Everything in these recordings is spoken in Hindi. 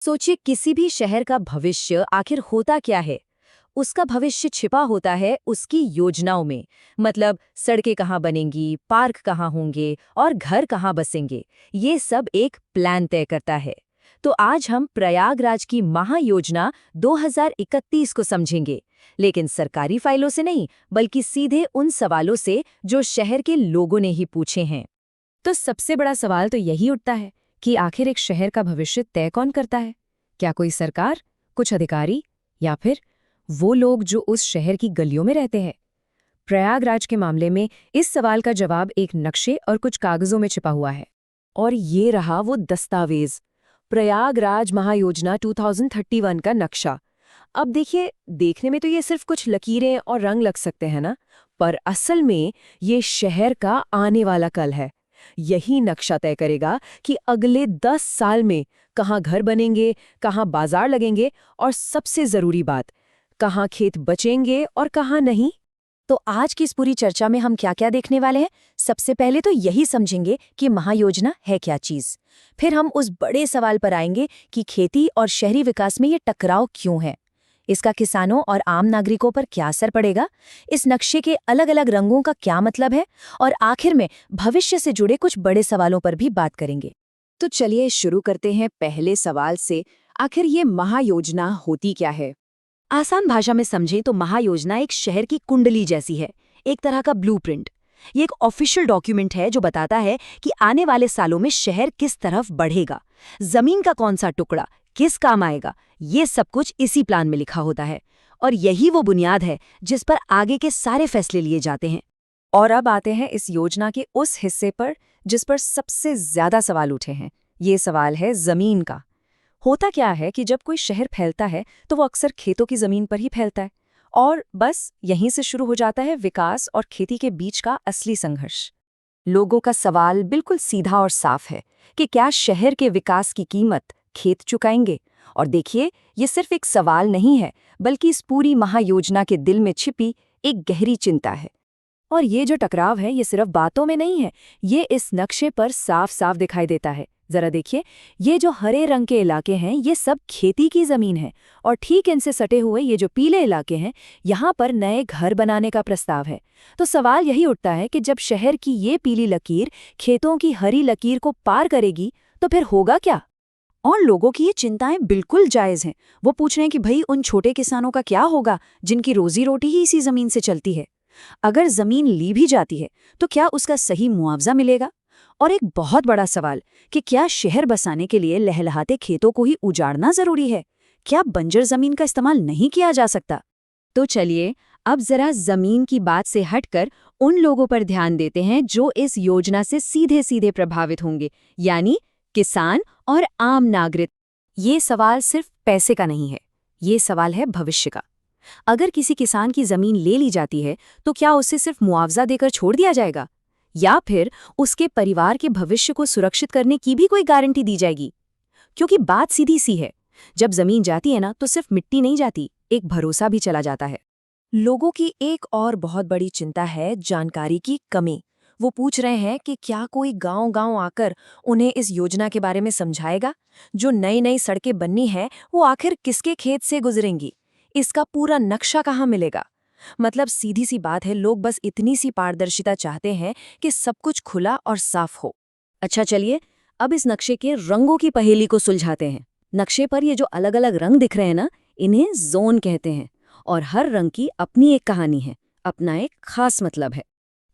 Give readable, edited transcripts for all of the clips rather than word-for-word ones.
सोचिए किसी भी शहर का भविष्य आखिर होता क्या है। उसका भविष्य छिपा होता है उसकी योजनाओं में। मतलब सड़कें कहाँ बनेंगी, पार्क कहाँ होंगे और घर कहाँ बसेंगे। ये सब एक प्लान तय करता है। तो आज हम प्रयागराज की महायोजना 2031 को समझेंगे, लेकिन सरकारी फाइलों से नहीं, बल्कि सीधे उन सवालों से जो शहर के लोगों ने ही पूछे हैं। तो सबसे बड़ा सवाल तो यही उठता है कि आखिर एक शहर का भविष्य तय कौन करता है? क्या कोई सरकार, कुछ अधिकारी, या फिर वो लोग जो उस शहर की गलियों में रहते हैं? प्रयागराज के मामले में इस सवाल का जवाब एक नक्शे और कुछ कागजों में छिपा हुआ है। और ये रहा वो दस्तावेज, प्रयागराज महायोजना 2031 का नक्शा। अब देखिए, देखने में तो ये सिर्फ कुछ लकीरें और रंग लग सकते हैं ना, पर असल में ये शहर का आने वाला कल है। यही नक्शा तय करेगा कि अगले 10 साल में कहाँ घर बनेंगे, कहाँ बाजार लगेंगे और सबसे जरूरी बात, कहाँ खेत बचेंगे और कहाँ नहीं। तो आज की इस पूरी चर्चा में हम क्या क्या देखने वाले हैं। सबसे पहले तो यही समझेंगे कि महायोजना है क्या चीज। फिर हम उस बड़े सवाल पर आएंगे कि खेती और शहरी विकास में ये टकराव क्यों है, इसका किसानों और आम नागरिकों पर क्या असर पड़ेगा, इस नक्शे के अलग अलग रंगों का क्या मतलब है, और आखिर में भविष्य से जुड़े कुछ बड़े सवालों पर भी बात करेंगे। तो चलिए शुरू करते हैं पहले सवाल से। आखिर ये महायोजना होती क्या है। आसान भाषा में समझें तो महायोजना एक शहर की कुंडली जैसी है, एक तरह का ब्लूप्रिंट। ये एक ऑफिशियल डॉक्यूमेंट है जो बताता है कि आने वाले सालों में शहर किस तरफ बढ़ेगा, जमीन का कौन सा टुकड़ा किस काम आएगा। ये सब कुछ इसी प्लान में लिखा होता है, और यही वो बुनियाद है जिस पर आगे के सारे फैसले लिए जाते हैं। और अब आते हैं इस योजना के उस हिस्से पर जिस पर सबसे ज्यादा सवाल उठे हैं। ये सवाल है जमीन का। होता क्या है कि जब कोई शहर फैलता है तो वो अक्सर खेतों की जमीन पर ही फैलता है, और बस यहीं से शुरू हो जाता है विकास और खेती के बीच का असली संघर्ष। लोगों का सवाल बिल्कुल सीधा और साफ है कि क्या शहर के विकास की कीमत खेत चुकाएंगे। और देखिए, ये सिर्फ एक सवाल नहीं है, बल्कि इस पूरी महायोजना के दिल में छिपी एक गहरी चिंता है। और ये जो टकराव है, ये सिर्फ बातों में नहीं है, ये इस नक्शे पर साफ साफ दिखाई देता है। जरा देखिए, ये जो हरे रंग के इलाके हैं ये सब खेती की जमीन है, और ठीक इनसे सटे हुए ये जो पीले इलाके हैं, यहाँ पर नए घर बनाने का प्रस्ताव है। तो सवाल यही उठता है कि जब शहर की ये पीली लकीर खेतों की हरी लकीर को पार करेगी तो फिर होगा क्या। और लोगों की ये चिंताएं बिल्कुल जायज हैं। वो पूछ रहे हैं कि भाई उन छोटे किसानों का क्या होगा जिनकी रोजी रोटी ही इसी जमीन से चलती है। अगर जमीन ली भी जाती है तो क्या उसका सही मुआवजा मिलेगा। और एक बहुत बड़ा सवाल कि क्या शहर बसाने के लिए लहलहाते खेतों को ही उजाड़ना जरूरी है, क्या बंजर जमीन का इस्तेमाल नहीं किया जा सकता। तो चलिए अब जरा जमीन की बात से हटकर उन लोगों पर ध्यान देते हैं जो इस योजना से सीधे सीधे प्रभावित होंगे, यानी किसान और आम नागरिक। ये सवाल सिर्फ पैसे का नहीं है, ये सवाल है भविष्य का। अगर किसी किसान की जमीन ले ली जाती है तो क्या उसे सिर्फ मुआवजा देकर छोड़ दिया जाएगा, या फिर उसके परिवार के भविष्य को सुरक्षित करने की भी कोई गारंटी दी जाएगी। क्योंकि बात सीधी सी है, जब जमीन जाती है ना तो सिर्फ मिट्टी नहीं जाती, एक भरोसा भी चला जाता है। लोगों की एक और बहुत बड़ी चिंता है जानकारी की कमी। वो पूछ रहे हैं कि क्या कोई गांव-गांव आकर उन्हें इस योजना के बारे में समझाएगा। जो नई नई सड़कें बननी है वो आखिर किसके खेत से गुजरेंगी, इसका पूरा नक्शा कहाँ मिलेगा। मतलब सीधी सी बात है, लोग बस इतनी सी पारदर्शिता चाहते हैं कि सब कुछ खुला और साफ हो। अच्छा चलिए, अब इस नक्शे के रंगों की पहेली को सुलझाते हैं। नक्शे पर ये जो अलग अलग रंग दिख रहे हैं ना, इन्हें जोन कहते हैं, और हर रंग की अपनी एक कहानी है, अपना एक खास मतलब है।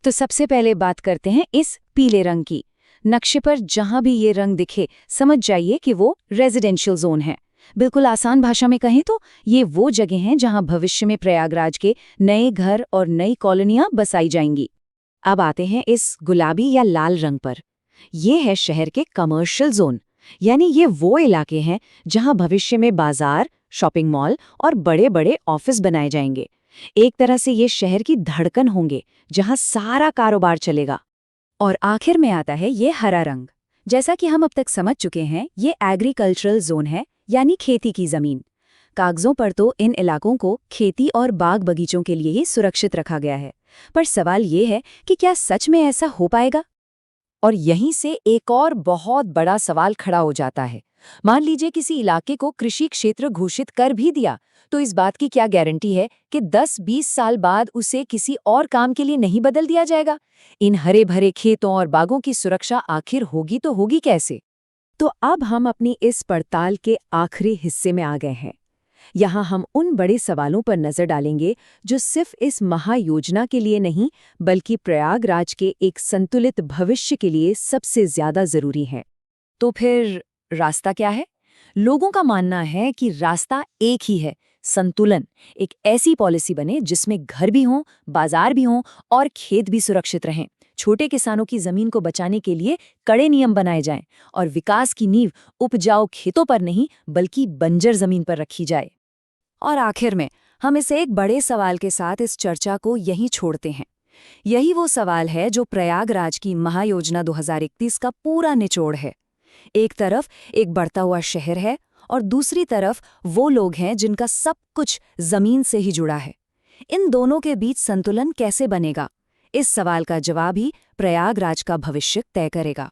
तो सबसे पहले बात करते हैं इस पीले रंग की। नक्शे पर जहां भी ये रंग दिखे समझ जाइए कि वो रेजिडेंशियल जोन है। बिल्कुल आसान भाषा में कहें तो ये वो जगह हैं जहां भविष्य में प्रयागराज के नए घर और नई कॉलोनियां बसाई जाएंगी। अब आते हैं इस गुलाबी या लाल रंग पर। ये है शहर के कमर्शियल जोन, यानी ये वो इलाके हैं जहां भविष्य में बाजार, शॉपिंग मॉल और बड़े बड़े ऑफिस बनाए जाएंगे। एक तरह से ये शहर की धड़कन होंगे जहां सारा कारोबार चलेगा। और आखिर में आता है ये हरा रंग। जैसा कि हम अब तक समझ चुके हैं, ये एग्रीकल्चरल जोन है, यानी खेती की जमीन। कागजों पर तो इन इलाकों को खेती और बाग बगीचों के लिए ही सुरक्षित रखा गया है, पर सवाल ये है कि क्या सच में ऐसा हो पाएगा। और यहीं से एक और बहुत बड़ा सवाल खड़ा हो जाता है, मान लीजिए किसी इलाके को कृषि क्षेत्र घोषित कर भी दिया, तो इस बात की क्या गारंटी है कि 10-20 साल बाद उसे किसी और काम के लिए नहीं बदल दिया जाएगा? इन हरे भरे खेतों और बागों की सुरक्षा आखिर होगी तो होगी कैसे? तो अब हम अपनी इस पड़ताल के आखिरी हिस्से में आ गए हैं। यहाँ हम उन बड़े सवालों पर नजर डालेंगे जो सिर्फ इस महायोजना के लिए नहीं, बल्कि प्रयागराज के एक संतुलित भविष्य के लिए सबसे ज्यादा जरूरी हैं। तो फिर रास्ता क्या है? लोगों का मानना है कि रास्ता एक ही है, संतुलन। एक ऐसी पॉलिसी बने जिसमें घर भी हों, बाजार भी हों और खेत भी सुरक्षित रहें। छोटे किसानों की जमीन को बचाने के लिए कड़े नियम बनाए जाएं और विकास की नींव उपजाऊ खेतों पर नहीं बल्कि बंजर जमीन पर रखी जाए। और आखिर में हम इसे एक बड़े सवाल के साथ इस चर्चा को यहीं छोड़ते हैं। यही वो सवाल है जो प्रयागराज की महायोजना 2031 का पूरा निचोड़ है। एक तरफ एक बढ़ता हुआ शहर है और दूसरी तरफ वो लोग हैं जिनका सब कुछ जमीन से ही जुड़ा है। इन दोनों के बीच संतुलन कैसे बनेगा? इस सवाल का जवाब ही प्रयागराज का भविष्य तय करेगा।